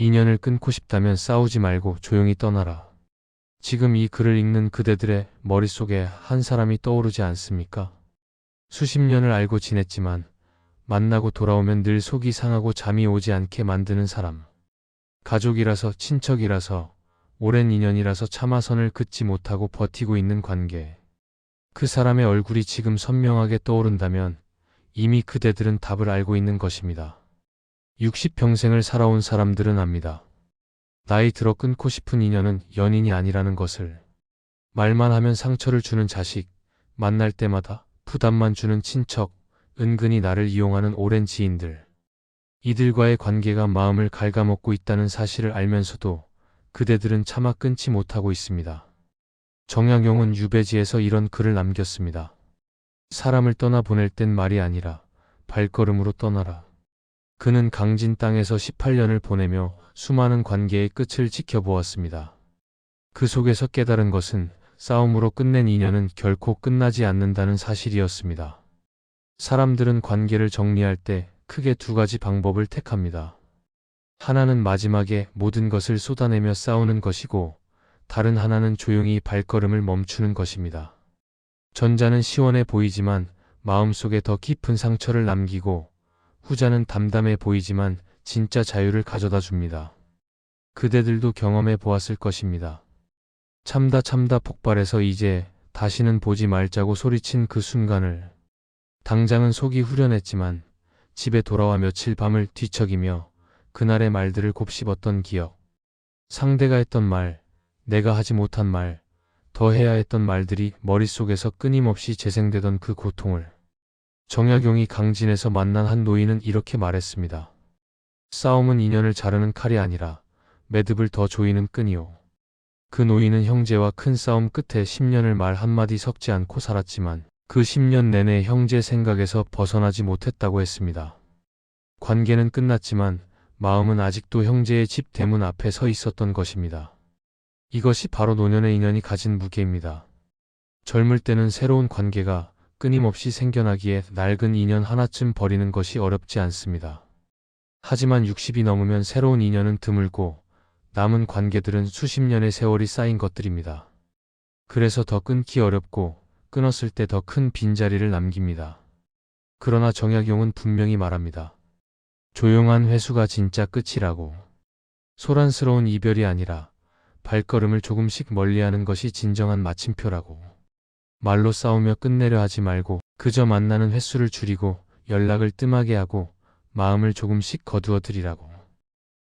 인연을 끊고 싶다면 싸우지 말고 조용히 떠나라. 지금 이 글을 읽는 그대들의 머릿속에 한 사람이 떠오르지 않습니까? 수십 년을 알고 지냈지만 만나고 돌아오면 늘 속이 상하고 잠이 오지 않게 만드는 사람. 가족이라서, 친척이라서, 오랜 인연이라서 차마 선을 긋지 못하고 버티고 있는 관계. 그 사람의 얼굴이 지금 선명하게 떠오른다면 이미 그대들은 답을 알고 있는 것입니다. 60평생을 살아온 사람들은 압니다. 나이 들어 끊고 싶은 인연은 연인이 아니라는 것을. 말만 하면 상처를 주는 자식, 만날 때마다 부담만 주는 친척, 은근히 나를 이용하는 오랜 지인들. 이들과의 관계가 마음을 갉아먹고 있다는 사실을 알면서도 그대들은 차마 끊지 못하고 있습니다. 정약용은 유배지에서 이런 글을 남겼습니다. 사람을 떠나보낼 땐 말이 아니라 발걸음으로 떠나라. 그는 강진 땅에서 18년을 보내며 수많은 관계의 끝을 지켜보았습니다. 그 속에서 깨달은 것은 싸움으로 끝낸 인연은 결코 끝나지 않는다는 사실이었습니다. 사람들은 관계를 정리할 때 크게 두 가지 방법을 택합니다. 하나는 마지막에 모든 것을 쏟아내며 싸우는 것이고, 다른 하나는 조용히 발걸음을 멈추는 것입니다. 전자는 시원해 보이지만 마음속에 더 깊은 상처를 남기고, 후자는 담담해 보이지만 진짜 자유를 가져다 줍니다. 그대들도 경험해 보았을 것입니다. 참다 폭발해서 이제 다시는 보지 말자고 소리친 그 순간을. 당장은 속이 후련했지만 집에 돌아와 며칠 밤을 뒤척이며 그날의 말들을 곱씹었던 기억. 상대가 했던 말, 내가 하지 못한 말, 더 해야 했던 말들이 머릿속에서 끊임없이 재생되던 그 고통을. 정약용이 강진에서 만난 한 노인은 이렇게 말했습니다. 싸움은 인연을 자르는 칼이 아니라 매듭을 더 조이는 끈이요. 그 노인은 형제와 큰 싸움 끝에 10년을 말 한마디 섞지 않고 살았지만 그 10년 내내 형제 생각에서 벗어나지 못했다고 했습니다. 관계는 끝났지만 마음은 아직도 형제의 집 대문 앞에 서 있었던 것입니다. 이것이 바로 노년의 인연이 가진 무게입니다. 젊을 때는 새로운 관계가 끊임없이 생겨나기에 낡은 인연 하나쯤 버리는 것이 어렵지 않습니다. 하지만 60이 넘으면 새로운 인연은 드물고 남은 관계들은 수십 년의 세월이 쌓인 것들입니다. 그래서 더 끊기 어렵고 끊었을 때 더 큰 빈자리를 남깁니다. 그러나 정약용은 분명히 말합니다. 조용한 회수가 진짜 끝이라고. 소란스러운 이별이 아니라 발걸음을 조금씩 멀리하는 것이 진정한 마침표라고. 말로 싸우며 끝내려 하지 말고 그저 만나는 횟수를 줄이고 연락을 뜸하게 하고 마음을 조금씩 거두어 드리라고.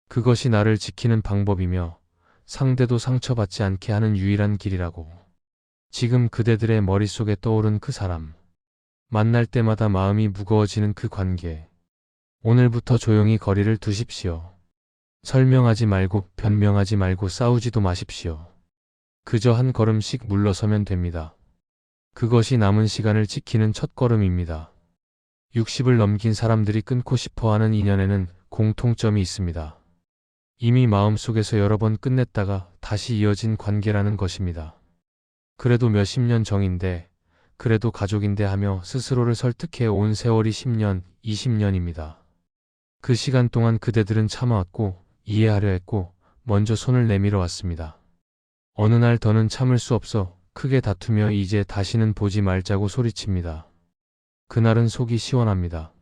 그것이 나를 지키는 방법이며 상대도 상처받지 않게 하는 유일한 길이라고. 지금 그대들의 머릿속에 떠오른 그 사람. 만날 때마다 마음이 무거워지는 그 관계. 오늘부터 조용히 거리를 두십시오. 설명하지 말고 변명하지 말고 싸우지도 마십시오. 그저 한 걸음씩 물러서면 됩니다. 그것이 남은 시간을 지키는 첫걸음입니다. 60을 넘긴 사람들이 끊고 싶어하는 인연에는 공통점이 있습니다. 이미 마음속에서 여러 번 끝냈다가 다시 이어진 관계라는 것입니다. 그래도 몇십 년 정인데, 그래도 가족인데 하며 스스로를 설득해 온 세월이 10년, 20년입니다. 그 시간 동안 그대들은 참아왔고 이해하려 했고 먼저 손을 내밀어 왔습니다. 어느 날 더는 참을 수 없어 크게 다투며 이제 다시는 보지 말자고 소리칩니다. 그날은 속이 시원합니다.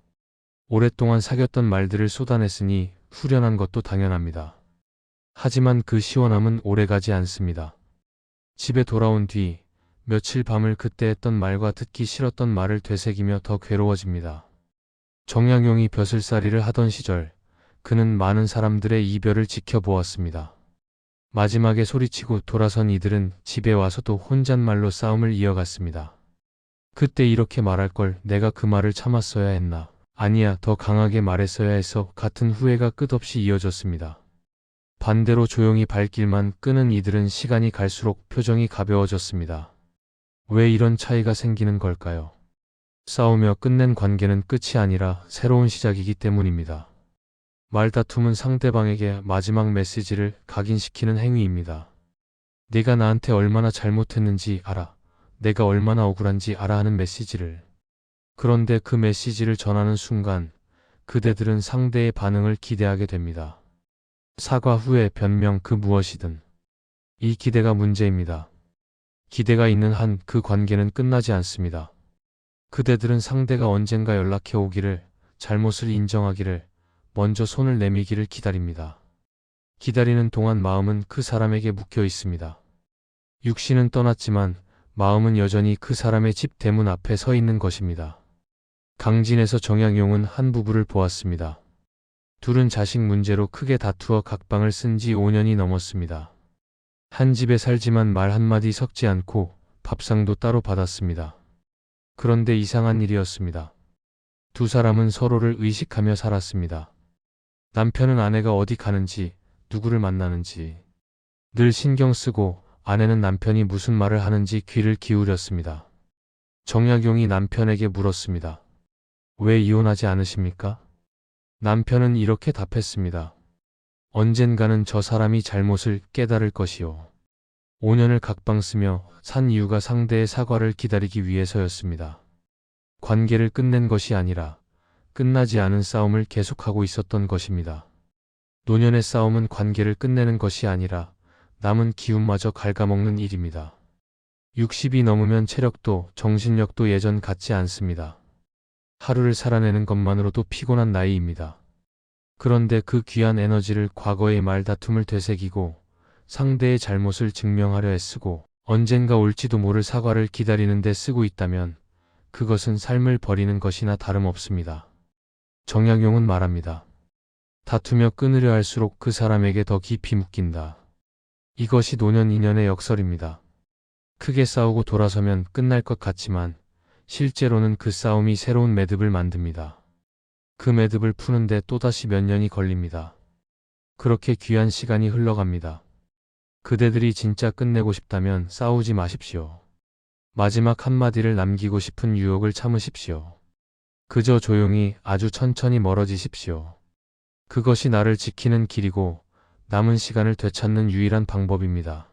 오랫동안 사귀었던 말들을 쏟아냈으니 후련한 것도 당연합니다. 하지만 그 시원함은 오래가지 않습니다. 집에 돌아온 뒤 며칠 밤을 그때 했던 말과 듣기 싫었던 말을 되새기며 더 괴로워집니다. 정약용이 벼슬살이를 하던 시절 그는 많은 사람들의 이별을 지켜보았습니다. 마지막에 소리치고 돌아선 이들은 집에 와서도 혼잣말로 싸움을 이어갔습니다. 그때 이렇게 말할 걸 내가 그 말을 참았어야 했나. 아니야, 더 강하게 말했어야 해서 같은 후회가 끝없이 이어졌습니다. 반대로 조용히 발길만 끄는 이들은 시간이 갈수록 표정이 가벼워졌습니다. 왜 이런 차이가 생기는 걸까요? 싸우며 끝낸 관계는 끝이 아니라 새로운 시작이기 때문입니다. 말다툼은 상대방에게 마지막 메시지를 각인시키는 행위입니다. 네가 나한테 얼마나 잘못했는지 알아. 내가 얼마나 억울한지 알아 하는 메시지를. 그런데 그 메시지를 전하는 순간 그대들은 상대의 반응을 기대하게 됩니다. 사과, 후회, 변명, 그 무엇이든. 이 기대가 문제입니다. 기대가 있는 한 그 관계는 끝나지 않습니다. 그대들은 상대가 언젠가 연락해 오기를, 잘못을 인정하기를, 먼저 손을 내밀기를 기다립니다. 기다리는 동안 마음은 그 사람에게 묶여 있습니다. 육신은 떠났지만 마음은 여전히 그 사람의 집 대문 앞에 서 있는 것입니다. 강진에서 정약용은 한 부부를 보았습니다. 둘은 자식 문제로 크게 다투어 각방을 쓴 지 5년이 넘었습니다. 한 집에 살지만 말 한마디 섞지 않고 밥상도 따로 받았습니다. 그런데 이상한 일이었습니다. 두 사람은 서로를 의식하며 살았습니다. 남편은 아내가 어디 가는지, 누구를 만나는지 늘 신경 쓰고, 아내는 남편이 무슨 말을 하는지 귀를 기울였습니다. 정약용이 남편에게 물었습니다. 왜 이혼하지 않으십니까? 남편은 이렇게 답했습니다. 언젠가는 저 사람이 잘못을 깨달을 것이요. 5년을 각방 쓰며 산 이유가 상대의 사과를 기다리기 위해서였습니다. 관계를 끝낸 것이 아니라 끝나지 않은 싸움을 계속하고 있었던 것입니다. 노년의 싸움은 관계를 끝내는 것이 아니라 남은 기운마저 갉아먹는 일입니다. 60이 넘으면 체력도 정신력도 예전 같지 않습니다. 하루를 살아내는 것만으로도 피곤한 나이입니다. 그런데 그 귀한 에너지를 과거의 말다툼을 되새기고 상대의 잘못을 증명하려 애쓰고 언젠가 올지도 모를 사과를 기다리는 데 쓰고 있다면 그것은 삶을 버리는 것이나 다름없습니다. 정약용은 말합니다. 다투며 끊으려 할수록 그 사람에게 더 깊이 묶인다. 이것이 노년 인연의 역설입니다. 크게 싸우고 돌아서면 끝날 것 같지만 실제로는 그 싸움이 새로운 매듭을 만듭니다. 그 매듭을 푸는데 또다시 몇 년이 걸립니다. 그렇게 귀한 시간이 흘러갑니다. 그대들이 진짜 끝내고 싶다면 싸우지 마십시오. 마지막 한마디를 남기고 싶은 유혹을 참으십시오. 그저 조용히 아주 천천히 멀어지십시오. 그것이 나를 지키는 길이고 남은 시간을 되찾는 유일한 방법입니다.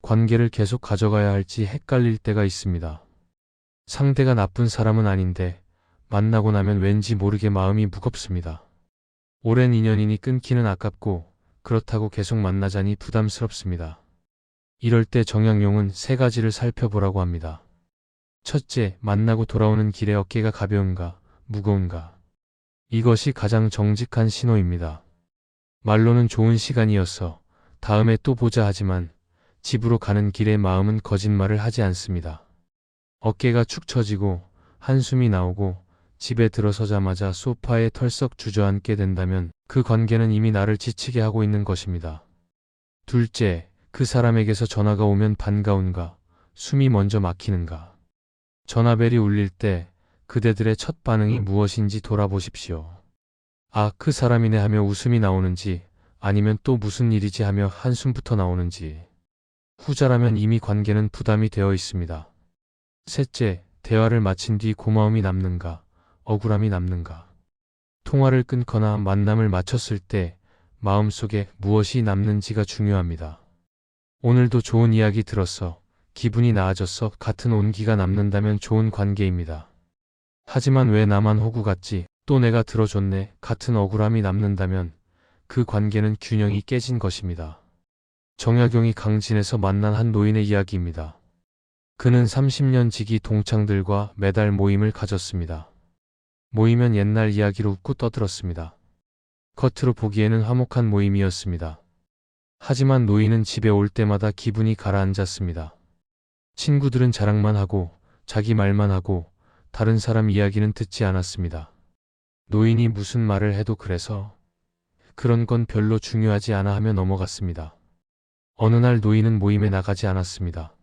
관계를 계속 가져가야 할지 헷갈릴 때가 있습니다. 상대가 나쁜 사람은 아닌데 만나고 나면 왠지 모르게 마음이 무겁습니다. 오랜 인연이니 끊기는 아깝고 그렇다고 계속 만나자니 부담스럽습니다. 이럴 때 정약용은 세 가지를 살펴보라고 합니다. 첫째, 만나고 돌아오는 길에 어깨가 가벼운가, 무거운가. 이것이 가장 정직한 신호입니다. 말로는 좋은 시간이었어, 다음에 또 보자 하지만 집으로 가는 길에 마음은 거짓말을 하지 않습니다. 어깨가 축 처지고 한숨이 나오고 집에 들어서자마자 소파에 털썩 주저앉게 된다면 그 관계는 이미 나를 지치게 하고 있는 것입니다. 둘째, 그 사람에게서 전화가 오면 반가운가, 숨이 먼저 막히는가. 전화벨이 울릴 때 그대들의 첫 반응이 무엇인지 돌아보십시오. 아, 그 사람이네 하며 웃음이 나오는지 아니면 또 무슨 일이지 하며 한숨부터 나오는지. 후자라면 이미 관계는 부담이 되어 있습니다. 셋째, 대화를 마친 뒤 고마움이 남는가, 억울함이 남는가. 통화를 끊거나 만남을 마쳤을 때 마음속에 무엇이 남는지가 중요합니다. 오늘도 좋은 이야기 들었어, 기분이 나아졌어 같은 온기가 남는다면 좋은 관계입니다. 하지만 왜 나만 호구 같지, 또 내가 들어줬네 같은 억울함이 남는다면 그 관계는 균형이 깨진 것입니다. 정약용이 강진에서 만난 한 노인의 이야기입니다. 그는 30년 지기 동창들과 매달 모임을 가졌습니다. 모이면 옛날 이야기로 웃고 떠들었습니다. 겉으로 보기에는 화목한 모임이었습니다. 하지만 노인은 집에 올 때마다 기분이 가라앉았습니다. 친구들은 자랑만 하고 자기 말만 하고 다른 사람 이야기는 듣지 않았습니다. 노인이 무슨 말을 해도 그래서 그런 건 별로 중요하지 않아 하며 넘어갔습니다. 어느 날 노인은 모임에 나가지 않았습니다.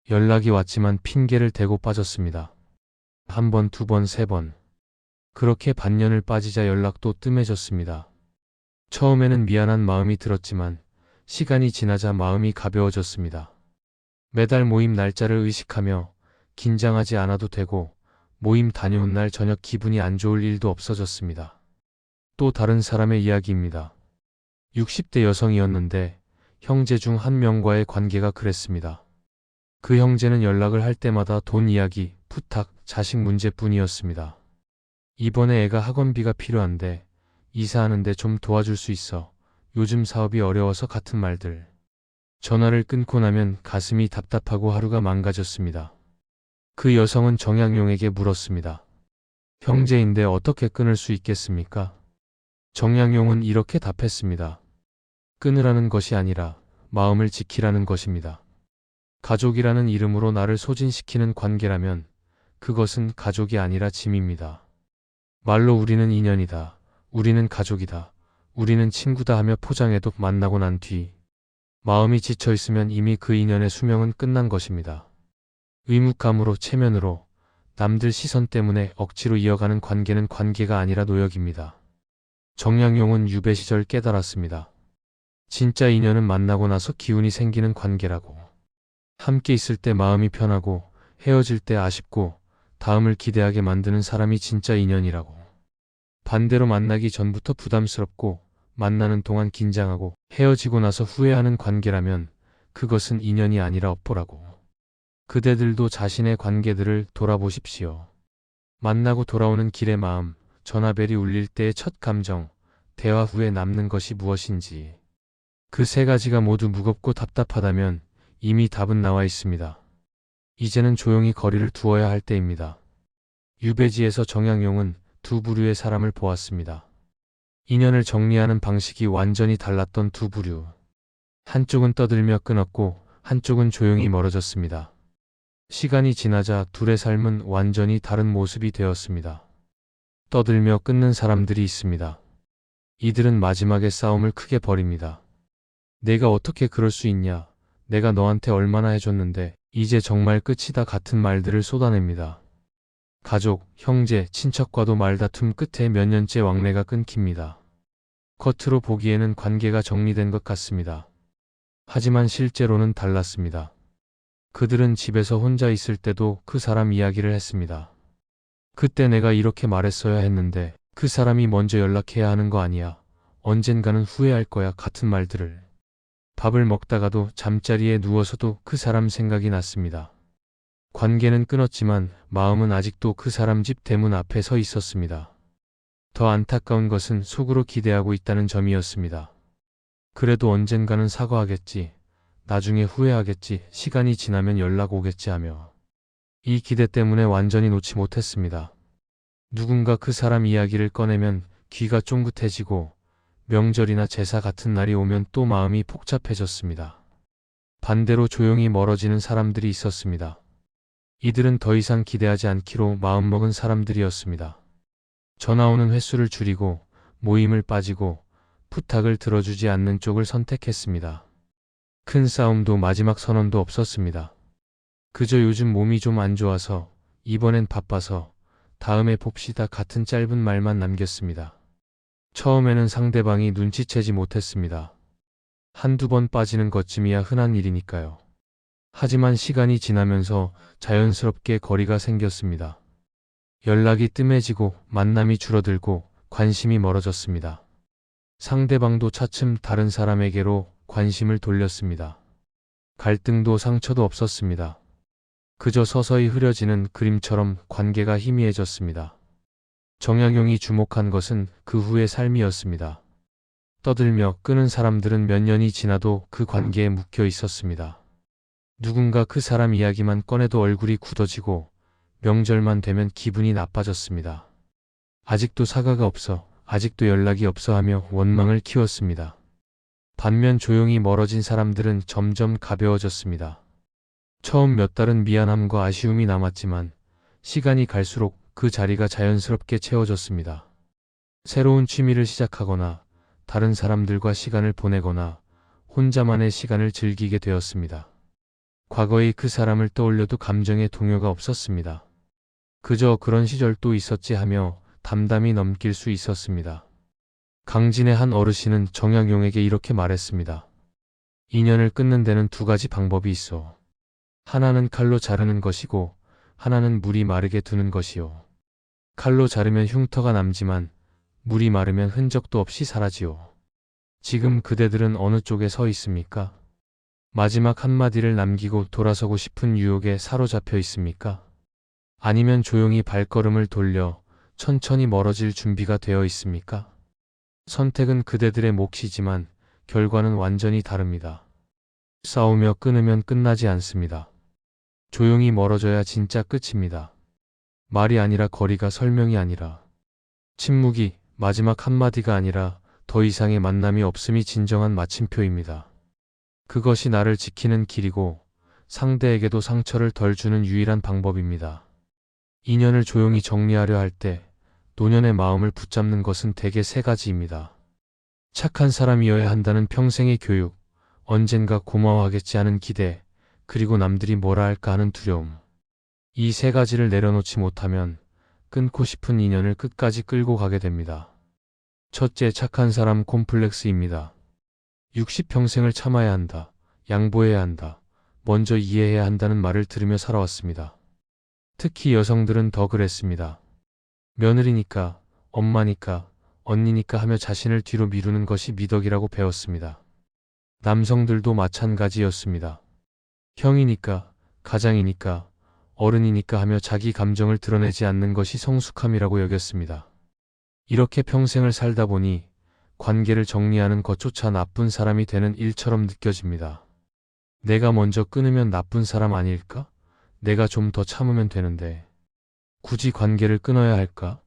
연락이 왔지만 핑계를 대고 빠졌습니다. 한 번, 두 번, 세 번. 그렇게 반년을 빠지자 연락도 뜸해졌습니다. 처음에는 미안한 마음이 들었지만 시간이 지나자 마음이 가벼워졌습니다. 매달 모임 날짜를 의식하며 긴장하지 않아도 되고 모임 다녀온 날 저녁 기분이 안 좋을 일도 없어졌습니다. 또 다른 사람의 이야기입니다. 60대 여성이었는데 형제 중 한 명과의 관계가 그랬습니다. 그 형제는 연락을 할 때마다 돈 이야기, 부탁, 자식 문제뿐이었습니다. 이번에 애가 학원비가 필요한데 이사하는데 좀 도와줄 수 있어. 요즘 사업이 어려워서 같은 말들. 전화를 끊고 나면 가슴이 답답하고 하루가 망가졌습니다. 그 여성은 정양용에게 물었습니다. 형제인데 어떻게 끊을 수 있겠습니까? 정양용은 이렇게 답했습니다. 끊으라는 것이 아니라 마음을 지키라는 것입니다. 가족이라는 이름으로 나를 소진시키는 관계라면 그것은 가족이 아니라 짐입니다. 말로 우리는 인연이다, 우리는 가족이다, 우리는 친구다 하며 포장해도 만나고 난 뒤 마음이 지쳐 있으면 이미 그 인연의 수명은 끝난 것입니다. 의무감으로 체면으로 남들 시선 때문에 억지로 이어가는 관계는 관계가 아니라 노역입니다. 정양용은 유배 시절 깨달았습니다. 진짜 인연은 만나고 나서 기운이 생기는 관계라고. 함께 있을 때 마음이 편하고 헤어질 때 아쉽고 다음을 기대하게 만드는 사람이 진짜 인연이라고. 반대로 만나기 전부터 부담스럽고 만나는 동안 긴장하고 헤어지고 나서 후회하는 관계라면 그것은 인연이 아니라 업보라고. 그대들도 자신의 관계들을 돌아보십시오. 만나고 돌아오는 길의 마음, 전화벨이 울릴 때의 첫 감정, 대화 후에 남는 것이 무엇인지. 그 세 가지가 모두 무겁고 답답하다면 이미 답은 나와 있습니다. 이제는 조용히 거리를 두어야 할 때입니다. 유배지에서 정양용은 두 부류의 사람을 보았습니다. 인연을 정리하는 방식이 완전히 달랐던 두 부류. 한쪽은 떠들며 끊었고 한쪽은 조용히 멀어졌습니다. 시간이 지나자 둘의 삶은 완전히 다른 모습이 되었습니다. 떠들며 끊는 사람들이 있습니다. 이들은 마지막에 싸움을 크게 벌입니다. 내가 어떻게 그럴 수 있냐? 내가 너한테 얼마나 해줬는데 이제 정말 끝이다 같은 말들을 쏟아냅니다. 가족, 형제, 친척과도 말다툼 끝에 몇 년째 왕래가 끊깁니다. 겉으로 보기에는 관계가 정리된 것 같습니다. 하지만 실제로는 달랐습니다. 그들은 집에서 혼자 있을 때도 그 사람 이야기를 했습니다. 그때 내가 이렇게 말했어야 했는데 그 사람이 먼저 연락해야 하는 거 아니야. 언젠가는 후회할 거야 같은 말들을. 밥을 먹다가도 잠자리에 누워서도 그 사람 생각이 났습니다. 관계는 끊었지만 마음은 아직도 그 사람 집 대문 앞에 서 있었습니다. 더 안타까운 것은 속으로 기대하고 있다는 점이었습니다. 그래도 언젠가는 사과하겠지. 나중에 후회하겠지. 시간이 지나면 연락 오겠지 하며. 이 기대 때문에 완전히 놓지 못했습니다. 누군가 그 사람 이야기를 꺼내면 귀가 쫑긋해지고 명절이나 제사 같은 날이 오면 또 마음이 복잡해졌습니다. 반대로 조용히 멀어지는 사람들이 있었습니다. 이들은 더 이상 기대하지 않기로 마음먹은 사람들이었습니다. 전화 오는 횟수를 줄이고 모임을 빠지고 부탁을 들어주지 않는 쪽을 선택했습니다. 큰 싸움도 마지막 선언도 없었습니다. 그저 요즘 몸이 좀 안 좋아서, 이번엔 바빠서, 다음에 봅시다 같은 짧은 말만 남겼습니다. 처음에는 상대방이 눈치채지 못했습니다. 한두 번 빠지는 것쯤이야 흔한 일이니까요. 하지만 시간이 지나면서 자연스럽게 거리가 생겼습니다. 연락이 뜸해지고 만남이 줄어들고 관심이 멀어졌습니다. 상대방도 차츰 다른 사람에게로 관심을 돌렸습니다. 갈등도 상처도 없었습니다. 그저 서서히 흐려지는 그림처럼 관계가 희미해졌습니다. 정양용이 주목한 것은 그 후의 삶이었습니다. 떠들며 끄는 사람들은 몇 년이 지나도 그 관계에 묶여 있었습니다. 누군가 그 사람 이야기만 꺼내도 얼굴이 굳어지고 명절만 되면 기분이 나빠졌습니다. 아직도 사과가 없어, 아직도 연락이 없어 하며 원망을 키웠습니다. 반면 조용히 멀어진 사람들은 점점 가벼워졌습니다. 처음 몇 달은 미안함과 아쉬움이 남았지만 시간이 갈수록 그 자리가 자연스럽게 채워졌습니다. 새로운 취미를 시작하거나 다른 사람들과 시간을 보내거나 혼자만의 시간을 즐기게 되었습니다. 과거의 그 사람을 떠올려도 감정의 동요가 없었습니다. 그저 그런 시절도 있었지 하며 담담히 넘길 수 있었습니다. 강진의 한 어르신은 정양용에게 이렇게 말했습니다. 인연을 끊는 데는 두 가지 방법이 있어. 하나는 칼로 자르는 것이고 하나는 물이 마르게 두는 것이요. 칼로 자르면 흉터가 남지만 물이 마르면 흔적도 없이 사라지요. 지금 그대들은 어느 쪽에 서 있습니까? 마지막 한마디를 남기고 돌아서고 싶은 유혹에 사로잡혀 있습니까? 아니면 조용히 발걸음을 돌려 천천히 멀어질 준비가 되어 있습니까? 선택은 그대들의 몫이지만 결과는 완전히 다릅니다. 싸우며 끊으면 끝나지 않습니다. 조용히 멀어져야 진짜 끝입니다. 말이 아니라 거리가, 설명이 아니라 침묵이, 마지막 한마디가 아니라 더 이상의 만남이 없음이 진정한 마침표입니다. 그것이 나를 지키는 길이고 상대에게도 상처를 덜 주는 유일한 방법입니다. 인연을 조용히 정리하려 할 때 노년의 마음을 붙잡는 것은 대개 세 가지입니다. 착한 사람이어야 한다는 평생의 교육, 언젠가 고마워하겠지 하는 기대, 그리고 남들이 뭐라 할까 하는 두려움. 이 세 가지를 내려놓지 못하면 끊고 싶은 인연을 끝까지 끌고 가게 됩니다. 첫째, 착한 사람 콤플렉스입니다. 60평생을 참아야 한다, 양보해야 한다, 먼저 이해해야 한다는 말을 들으며 살아왔습니다. 특히 여성들은 더 그랬습니다. 며느리니까, 엄마니까, 언니니까 하며 자신을 뒤로 미루는 것이 미덕이라고 배웠습니다. 남성들도 마찬가지였습니다. 형이니까, 가장이니까, 어른이니까 하며 자기 감정을 드러내지 않는 것이 성숙함이라고 여겼습니다. 이렇게 평생을 살다 보니 관계를 정리하는 것조차 나쁜 사람이 되는 일처럼 느껴집니다. 내가 먼저 끊으면 나쁜 사람 아닐까? 내가 좀 더 참으면 되는데 굳이 관계를 끊어야 할까?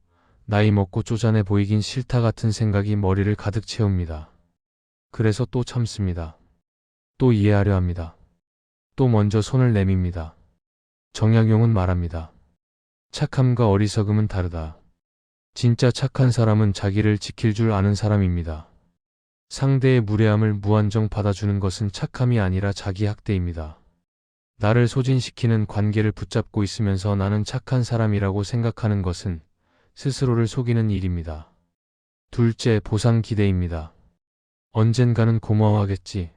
나이 먹고 쪼잔해 보이긴 싫다 같은 생각이 머리를 가득 채웁니다. 그래서 또 참습니다. 또 이해하려 합니다. 또 먼저 손을 내밉니다. 정약용은 말합니다. 착함과 어리석음은 다르다. 진짜 착한 사람은 자기를 지킬 줄 아는 사람입니다. 상대의 무례함을 무한정 받아주는 것은 착함이 아니라 자기 학대입니다. 나를 소진시키는 관계를 붙잡고 있으면서 나는 착한 사람이라고 생각하는 것은 스스로를 속이는 일입니다. 둘째, 보상 기대입니다. 언젠가는 고마워하겠지,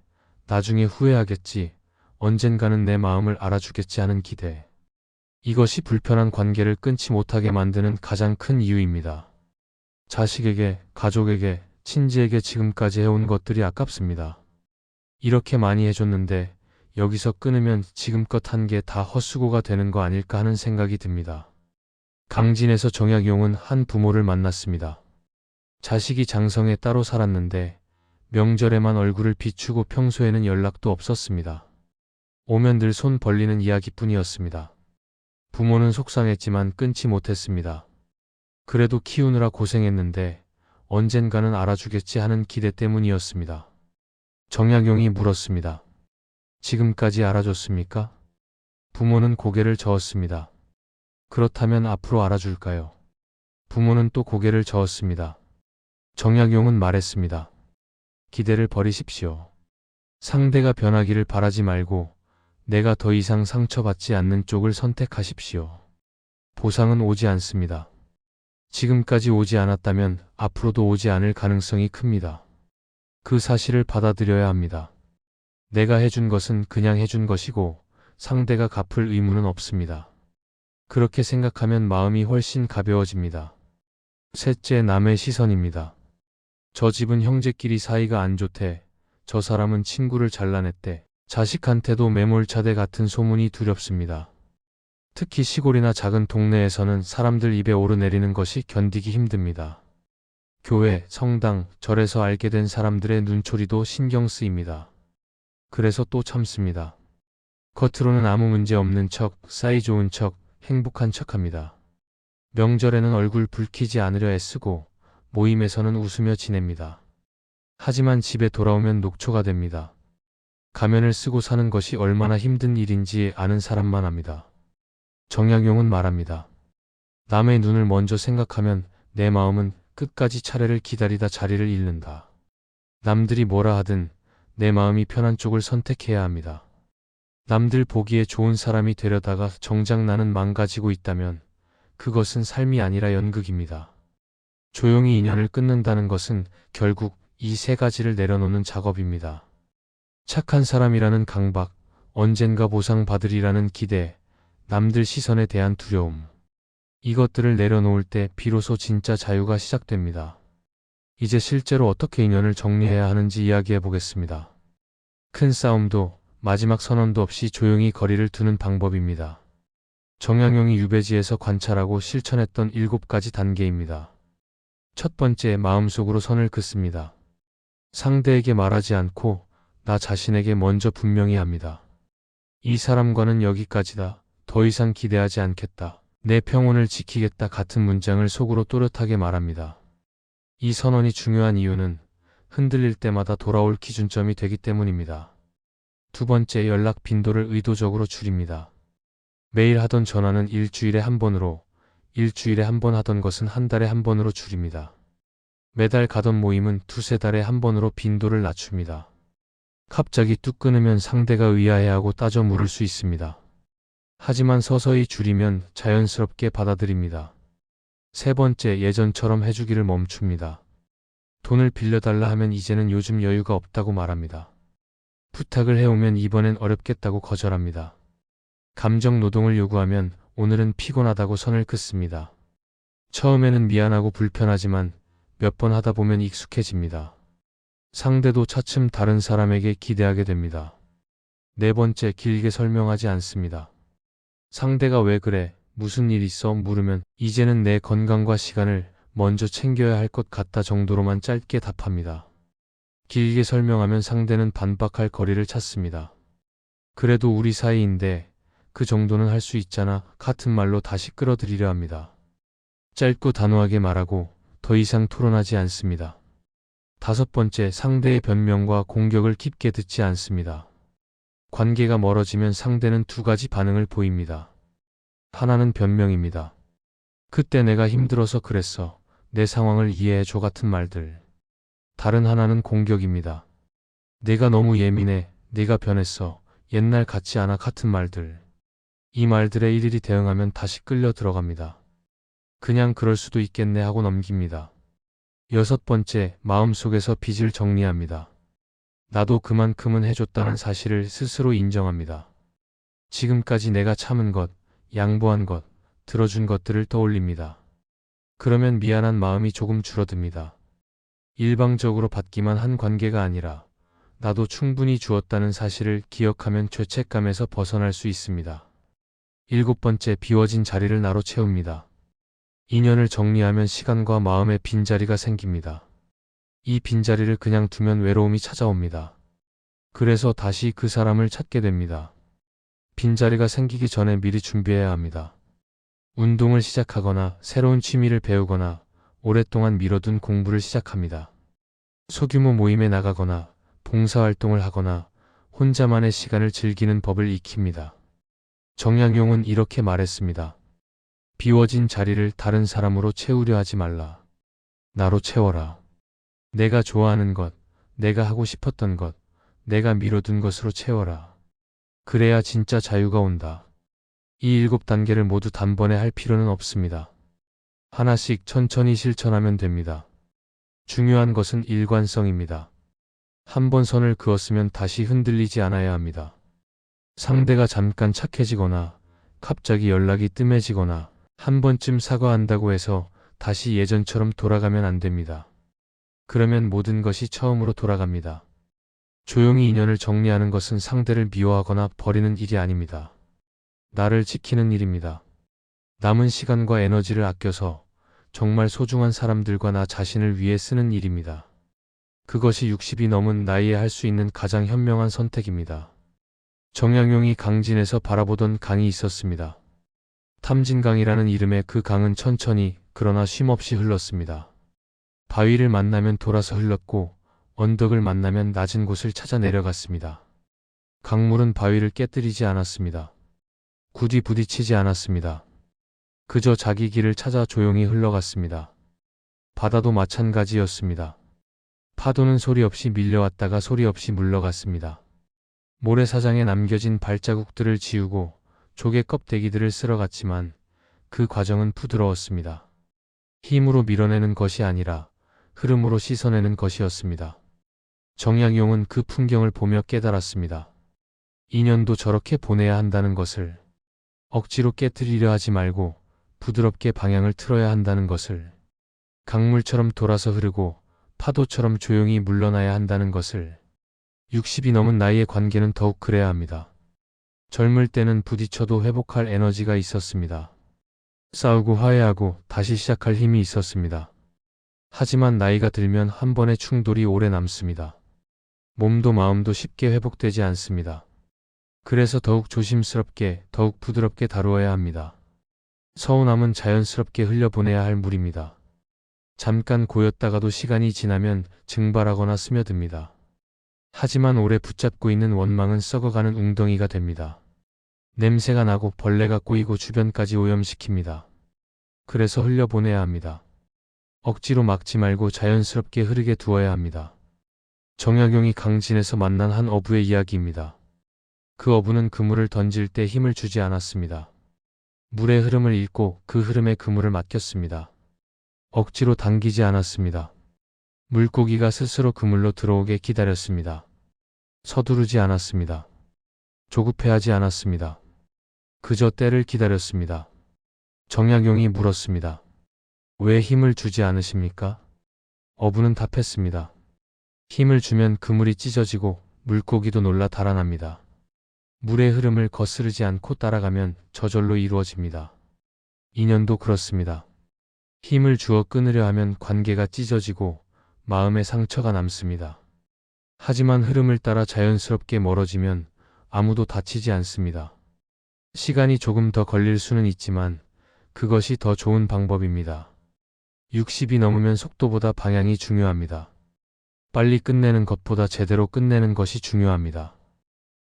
나중에 후회하겠지, 언젠가는 내 마음을 알아주겠지 하는 기대. 이것이 불편한 관계를 끊지 못하게 만드는 가장 큰 이유입니다. 자식에게, 가족에게, 친지에게 지금까지 해온 것들이 아깝습니다. 이렇게 많이 해줬는데 여기서 끊으면 지금껏 한 게 다 헛수고가 되는 거 아닐까 하는 생각이 듭니다. 강진에서 정약용은 한 부모를 만났습니다. 자식이 장성에 따로 살았는데 명절에만 얼굴을 비추고 평소에는 연락도 없었습니다. 오면 늘 손 벌리는 이야기뿐이었습니다. 부모는 속상했지만 끊지 못했습니다. 그래도 키우느라 고생했는데 언젠가는 알아주겠지 하는 기대 때문이었습니다. 정약용이 물었습니다. 지금까지 알아줬습니까? 부모는 고개를 저었습니다. 그렇다면 앞으로 알아줄까요? 부모는 또 고개를 저었습니다. 정약용은 말했습니다. 기대를 버리십시오. 상대가 변하기를 바라지 말고 내가 더 이상 상처받지 않는 쪽을 선택하십시오. 보상은 오지 않습니다. 지금까지 오지 않았다면 앞으로도 오지 않을 가능성이 큽니다. 그 사실을 받아들여야 합니다. 내가 해준 것은 그냥 해준 것이고 상대가 갚을 의무는 없습니다. 그렇게 생각하면 마음이 훨씬 가벼워집니다. 셋째, 남의 시선입니다. 저 집은 형제끼리 사이가 안 좋대. 저 사람은 친구를 잘라냈대. 자식한테도 매몰차대 같은 소문이 두렵습니다. 특히 시골이나 작은 동네에서는 사람들 입에 오르내리는 것이 견디기 힘듭니다. 교회, 성당, 절에서 알게 된 사람들의 눈초리도 신경 쓰입니다. 그래서 또 참습니다. 겉으로는 아무 문제 없는 척, 사이 좋은 척, 행복한 척합니다. 명절에는 얼굴 붉히지 않으려 애쓰고 모임에서는 웃으며 지냅니다. 하지만 집에 돌아오면 녹초가 됩니다. 가면을 쓰고 사는 것이 얼마나 힘든 일인지 아는 사람만 합니다. 정약용은 말합니다. 남의 눈을 먼저 생각하면 내 마음은 끝까지 차례를 기다리다 자리를 잃는다. 남들이 뭐라 하든 내 마음이 편한 쪽을 선택해야 합니다. 남들 보기에 좋은 사람이 되려다가 정작 나는 망가지고 있다면 그것은 삶이 아니라 연극입니다. 조용히 인연을 끊는다는 것은 결국 이 세 가지를 내려놓는 작업입니다. 착한 사람이라는 강박, 언젠가 보상받으리라는 기대, 남들 시선에 대한 두려움. 이것들을 내려놓을 때 비로소 진짜 자유가 시작됩니다. 이제 실제로 어떻게 인연을 정리해야 하는지 이야기해 보겠습니다. 큰 싸움도 마지막 선언도 없이 조용히 거리를 두는 방법입니다. 정약용이 유배지에서 관찰하고 실천했던 7가지 단계입니다. 첫 번째, 마음속으로 선을 긋습니다. 상대에게 말하지 않고 나 자신에게 먼저 분명히 합니다. 이 사람과는 여기까지다. 더 이상 기대하지 않겠다. 내 평온을 지키겠다 같은 문장을 속으로 또렷하게 말합니다. 이 선언이 중요한 이유는 흔들릴 때마다 돌아올 기준점이 되기 때문입니다. 두 번째, 연락 빈도를 의도적으로 줄입니다. 매일 하던 전화는 일주일에 한 번으로, 일주일에 한 번 하던 것은 한 달에 한 번으로 줄입니다. 매달 가던 모임은 두세 달에 한 번으로 빈도를 낮춥니다. 갑자기 뚝 끊으면 상대가 의아해하고 따져 물을 수 있습니다. 하지만 서서히 줄이면 자연스럽게 받아들입니다. 세 번째, 예전처럼 해주기를 멈춥니다. 돈을 빌려달라 하면 이제는 요즘 여유가 없다고 말합니다. 부탁을 해오면 이번엔 어렵겠다고 거절합니다. 감정 노동을 요구하면 오늘은 피곤하다고 선을 긋습니다. 처음에는 미안하고 불편하지만 몇 번 하다 보면 익숙해집니다. 상대도 차츰 다른 사람에게 기대하게 됩니다. 네 번째, 길게 설명하지 않습니다. 상대가 왜 그래, 무슨 일 있어 물으면 이제는 내 건강과 시간을 먼저 챙겨야 할 것 같다 정도로만 짧게 답합니다. 길게 설명하면 상대는 반박할 거리를 찾습니다. 그래도 우리 사이인데 그 정도는 할 수 있잖아 같은 말로 다시 끌어들이려 합니다. 짧고 단호하게 말하고 더 이상 토론하지 않습니다. 다섯 번째, 상대의 변명과 공격을 깊게 듣지 않습니다. 관계가 멀어지면 상대는 두 가지 반응을 보입니다. 하나는 변명입니다. 그때 내가 힘들어서 그랬어. 내 상황을 이해해줘 같은 말들. 다른 하나는 공격입니다. 내가 너무 예민해. 내가 변했어. 옛날 같지 않아 같은 말들. 이 말들에 일일이 대응하면 다시 끌려 들어갑니다. 그냥 그럴 수도 있겠네 하고 넘깁니다. 여섯 번째, 마음속에서 빚을 정리합니다. 나도 그만큼은 해줬다는 사실을 스스로 인정합니다. 지금까지 내가 참은 것, 양보한 것, 들어준 것들을 떠올립니다. 그러면 미안한 마음이 조금 줄어듭니다. 일방적으로 받기만 한 관계가 아니라 나도 충분히 주었다는 사실을 기억하면 죄책감에서 벗어날 수 있습니다. 일곱 번째, 비워진 자리를 나로 채웁니다. 인연을 정리하면 시간과 마음의 빈자리가 생깁니다. 이 빈자리를 그냥 두면 외로움이 찾아옵니다. 그래서 다시 그 사람을 찾게 됩니다. 빈자리가 생기기 전에 미리 준비해야 합니다. 운동을 시작하거나 새로운 취미를 배우거나 오랫동안 미뤄둔 공부를 시작합니다. 소규모 모임에 나가거나 봉사활동을 하거나 혼자만의 시간을 즐기는 법을 익힙니다. 정약용은 이렇게 말했습니다. 비워진 자리를 다른 사람으로 채우려 하지 말라. 나로 채워라. 내가 좋아하는 것, 내가 하고 싶었던 것, 내가 미뤄둔 것으로 채워라. 그래야 진짜 자유가 온다. 이 7단계를 모두 단번에 할 필요는 없습니다. 하나씩 천천히 실천하면 됩니다. 중요한 것은 일관성입니다. 한 번 선을 그었으면 다시 흔들리지 않아야 합니다. 상대가 잠깐 착해지거나 갑자기 연락이 뜸해지거나 한 번쯤 사과한다고 해서 다시 예전처럼 돌아가면 안 됩니다. 그러면 모든 것이 처음으로 돌아갑니다. 조용히 인연을 정리하는 것은 상대를 미워하거나 버리는 일이 아닙니다. 나를 지키는 일입니다. 남은 시간과 에너지를 아껴서 정말 소중한 사람들과 나 자신을 위해 쓰는 일입니다. 그것이 60이 넘은 나이에 할 수 있는 가장 현명한 선택입니다. 정약용이 강진에서 바라보던 강이 있었습니다. 탐진강이라는 이름의 그 강은 천천히 그러나 쉼없이 흘렀습니다. 바위를 만나면 돌아서 흘렀고 언덕을 만나면 낮은 곳을 찾아 내려갔습니다. 강물은 바위를 깨뜨리지 않았습니다. 굳이 부딪히지 않았습니다. 그저 자기 길을 찾아 조용히 흘러갔습니다. 바다도 마찬가지였습니다. 파도는 소리 없이 밀려왔다가 소리 없이 물러갔습니다. 모래사장에 남겨진 발자국들을 지우고 조개 껍데기들을 쓸어갔지만 그 과정은 부드러웠습니다. 힘으로 밀어내는 것이 아니라 흐름으로 씻어내는 것이었습니다. 정약용은 그 풍경을 보며 깨달았습니다. 인연도 저렇게 보내야 한다는 것을, 억지로 깨뜨리려 하지 말고 부드럽게 방향을 틀어야 한다는 것을, 강물처럼 돌아서 흐르고 파도처럼 조용히 물러나야 한다는 것을. 60이 넘은 나이의 관계는 더욱 그래야 합니다. 젊을 때는 부딪혀도 회복할 에너지가 있었습니다. 싸우고 화해하고 다시 시작할 힘이 있었습니다. 하지만 나이가 들면 한 번의 충돌이 오래 남습니다. 몸도 마음도 쉽게 회복되지 않습니다. 그래서 더욱 조심스럽게, 더욱 부드럽게 다루어야 합니다. 서운함은 자연스럽게 흘려보내야 할 물입니다. 잠깐 고였다가도 시간이 지나면 증발하거나 스며듭니다. 하지만 오래 붙잡고 있는 원망은 썩어가는 웅덩이가 됩니다. 냄새가 나고 벌레가 꼬이고 주변까지 오염시킵니다. 그래서 흘려보내야 합니다. 억지로 막지 말고 자연스럽게 흐르게 두어야 합니다. 정약용이 강진에서 만난 한 어부의 이야기입니다. 그 어부는 그물을 던질 때 힘을 주지 않았습니다. 물의 흐름을 읽고 그 흐름에 그물을 맡겼습니다. 억지로 당기지 않았습니다. 물고기가 스스로 그물로 들어오게 기다렸습니다. 서두르지 않았습니다. 조급해하지 않았습니다. 그저 때를 기다렸습니다. 정약용이 물었습니다. 왜 힘을 주지 않으십니까? 어부는 답했습니다. 힘을 주면 그물이 찢어지고 물고기도 놀라 달아납니다. 물의 흐름을 거스르지 않고 따라가면 저절로 이루어집니다. 인연도 그렇습니다. 힘을 주어 끊으려 하면 관계가 찢어지고 마음의 상처가 남습니다. 하지만 흐름을 따라 자연스럽게 멀어지면 아무도 다치지 않습니다. 시간이 조금 더 걸릴 수는 있지만 그것이 더 좋은 방법입니다. 60이 넘으면 속도보다 방향이 중요합니다. 빨리 끝내는 것보다 제대로 끝내는 것이 중요합니다.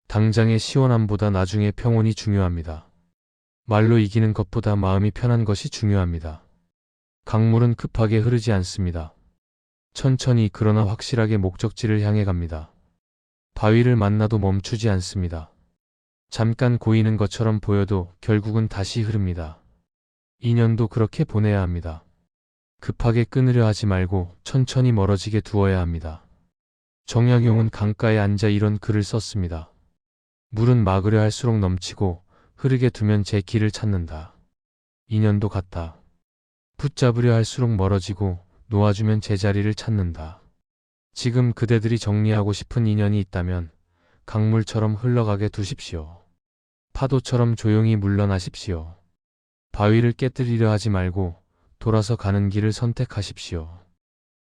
당장의 시원함보다 나중의 평온이 중요합니다. 말로 이기는 것보다 마음이 편한 것이 중요합니다. 강물은 급하게 흐르지 않습니다. 천천히 그러나 확실하게 목적지를 향해 갑니다. 바위를 만나도 멈추지 않습니다. 잠깐 고이는 것처럼 보여도 결국은 다시 흐릅니다. 인연도 그렇게 보내야 합니다. 급하게 끊으려 하지 말고 천천히 멀어지게 두어야 합니다. 정약용은 강가에 앉아 이런 글을 썼습니다. 물은 막으려 할수록 넘치고 흐르게 두면 제 길을 찾는다. 인연도 같다. 붙잡으려 할수록 멀어지고 놓아주면 제자리를 찾는다. 지금 그대들이 정리하고 싶은 인연이 있다면 강물처럼 흘러가게 두십시오. 파도처럼 조용히 물러나십시오. 바위를 깨뜨리려 하지 말고 돌아서 가는 길을 선택하십시오.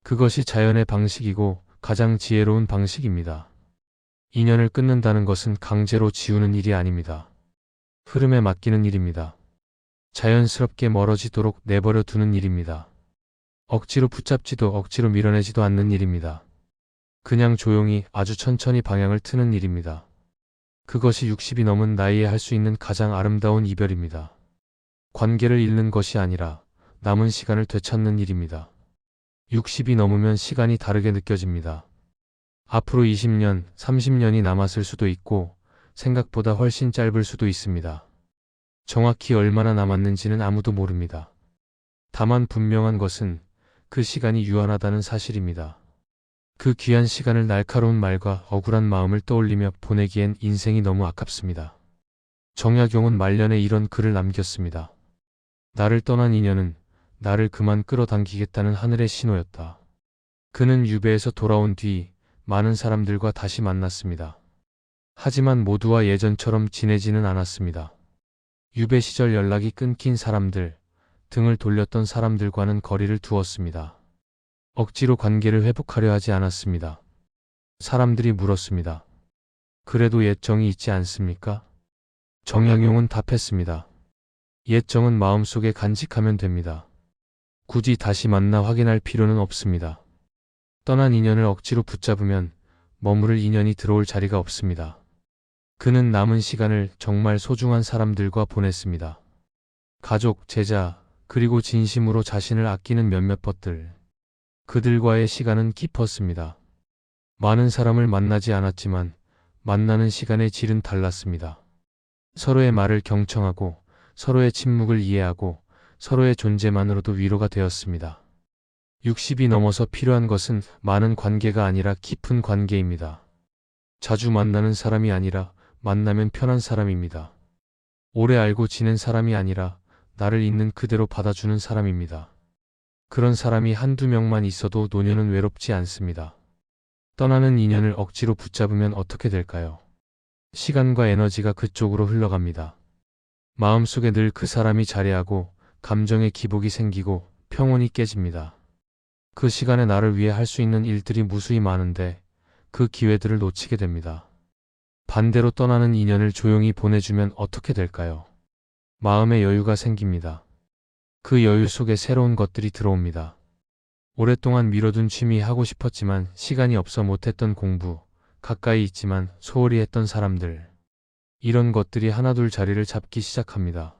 그것이 자연의 방식이고 가장 지혜로운 방식입니다. 인연을 끊는다는 것은 강제로 지우는 일이 아닙니다. 흐름에 맡기는 일입니다. 자연스럽게 멀어지도록 내버려 두는 일입니다. 억지로 붙잡지도 억지로 밀어내지도 않는 일입니다. 그냥 조용히 아주 천천히 방향을 트는 일입니다. 그것이 60이 넘은 나이에 할 수 있는 가장 아름다운 이별입니다. 관계를 잃는 것이 아니라 남은 시간을 되찾는 일입니다. 60이 넘으면 시간이 다르게 느껴집니다. 앞으로 20년, 30년이 남았을 수도 있고 생각보다 훨씬 짧을 수도 있습니다. 정확히 얼마나 남았는지는 아무도 모릅니다. 다만 분명한 것은 그 시간이 유한하다는 사실입니다. 그 귀한 시간을 날카로운 말과 억울한 마음을 떠올리며 보내기엔 인생이 너무 아깝습니다. 정약용은 말년에 이런 글을 남겼습니다. 나를 떠난 인연은 나를 그만 끌어당기겠다는 하늘의 신호였다. 그는 유배에서 돌아온 뒤 많은 사람들과 다시 만났습니다. 하지만 모두와 예전처럼 지내지는 않았습니다. 유배 시절 연락이 끊긴 사람들, 등을 돌렸던 사람들과는 거리를 두었습니다. 억지로 관계를 회복하려 하지 않았습니다. 사람들이 물었습니다. 그래도 옛 정이 있지 않습니까? 정약용은 답했습니다. 옛 정은 마음속에 간직하면 됩니다. 굳이 다시 만나 확인할 필요는 없습니다. 떠난 인연을 억지로 붙잡으면 머무를 인연이 들어올 자리가 없습니다. 그는 남은 시간을 정말 소중한 사람들과 보냈습니다. 가족, 제자, 그리고 진심으로 자신을 아끼는 몇몇 것들. 그들과의 시간은 깊었습니다. 많은 사람을 만나지 않았지만 만나는 시간의 질은 달랐습니다. 서로의 말을 경청하고 서로의 침묵을 이해하고 서로의 존재만으로도 위로가 되었습니다. 60이 넘어서 필요한 것은 많은 관계가 아니라 깊은 관계입니다. 자주 만나는 사람이 아니라 만나면 편한 사람입니다. 오래 알고 지낸 사람이 아니라 나를 있는 그대로 받아주는 사람입니다. 그런 사람이 한두 명만 있어도 노년은 외롭지 않습니다. 떠나는 인연을 억지로 붙잡으면 어떻게 될까요? 시간과 에너지가 그쪽으로 흘러갑니다. 마음속에 늘 그 사람이 자리하고 감정의 기복이 생기고 평온이 깨집니다. 그 시간에 나를 위해 할 수 있는 일들이 무수히 많은데 그 기회들을 놓치게 됩니다. 반대로 떠나는 인연을 조용히 보내주면 어떻게 될까요? 마음의 여유가 생깁니다. 그 여유 속에 새로운 것들이 들어옵니다. 오랫동안 미뤄둔 취미 하고 싶었지만 시간이 없어 못했던 공부, 가까이 있지만 소홀히 했던 사람들. 이런 것들이 하나둘 자리를 잡기 시작합니다.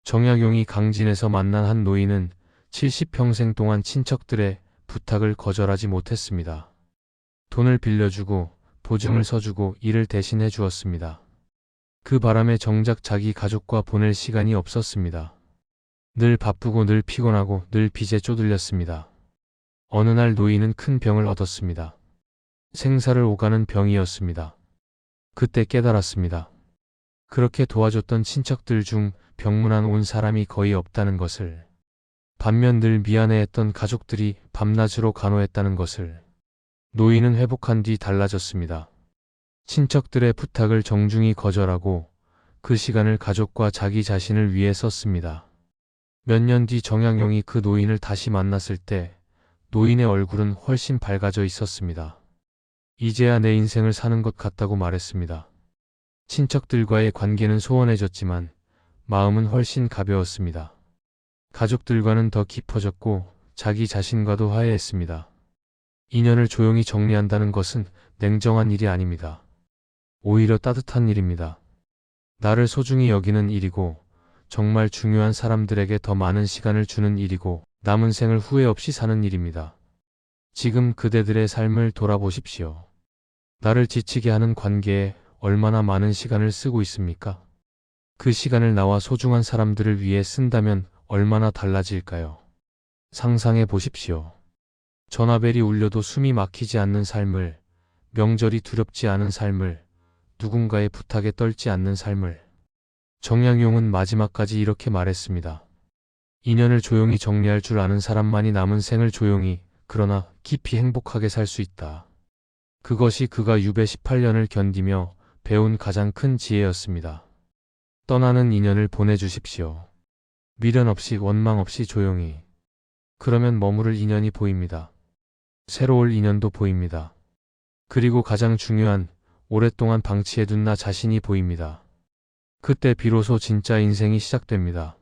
정약용이 강진에서 만난 한 노인은 70평생 동안 친척들의 부탁을 거절하지 못했습니다. 돈을 빌려주고 보증을 서주고 일을 대신해 주었습니다. 그 바람에 정작 자기 가족과 보낼 시간이 없었습니다. 늘 바쁘고 늘 피곤하고 늘 빚에 쪼들렸습니다. 어느 날 노인은 큰 병을 얻었습니다. 생사를 오가는 병이었습니다. 그때 깨달았습니다. 그렇게 도와줬던 친척들 중 병문안 온 사람이 거의 없다는 것을. 반면 늘 미안해했던 가족들이 밤낮으로 간호했다는 것을. 노인은 회복한 뒤 달라졌습니다. 친척들의 부탁을 정중히 거절하고 그 시간을 가족과 자기 자신을 위해 썼습니다. 몇 년 뒤 정약용이 그 노인을 다시 만났을 때 노인의 얼굴은 훨씬 밝아져 있었습니다. 이제야 내 인생을 사는 것 같다고 말했습니다. 친척들과의 관계는 소원해졌지만 마음은 훨씬 가벼웠습니다. 가족들과는 더 깊어졌고 자기 자신과도 화해했습니다. 인연을 조용히 정리한다는 것은 냉정한 일이 아닙니다. 오히려 따뜻한 일입니다. 나를 소중히 여기는 일이고 정말 중요한 사람들에게 더 많은 시간을 주는 일이고 남은 생을 후회 없이 사는 일입니다. 지금 그대들의 삶을 돌아보십시오. 나를 지치게 하는 관계에 얼마나 많은 시간을 쓰고 있습니까? 그 시간을 나와 소중한 사람들을 위해 쓴다면 얼마나 달라질까요? 상상해 보십시오. 전화벨이 울려도 숨이 막히지 않는 삶을, 명절이 두렵지 않은 삶을, 누군가의 부탁에 떨지 않는 삶을. 정약용은 마지막까지 이렇게 말했습니다. 인연을 조용히 정리할 줄 아는 사람만이 남은 생을 조용히, 그러나 깊이 행복하게 살 수 있다. 그것이 그가 유배 18년을 견디며 배운 가장 큰 지혜였습니다. 떠나는 인연을 보내주십시오. 미련 없이 원망 없이 조용히. 그러면 머무를 인연이 보입니다. 새로 올 인연도 보입니다. 그리고 가장 중요한 오랫동안 방치해둔 나 자신이 보입니다. 그때 비로소 진짜 인생이 시작됩니다.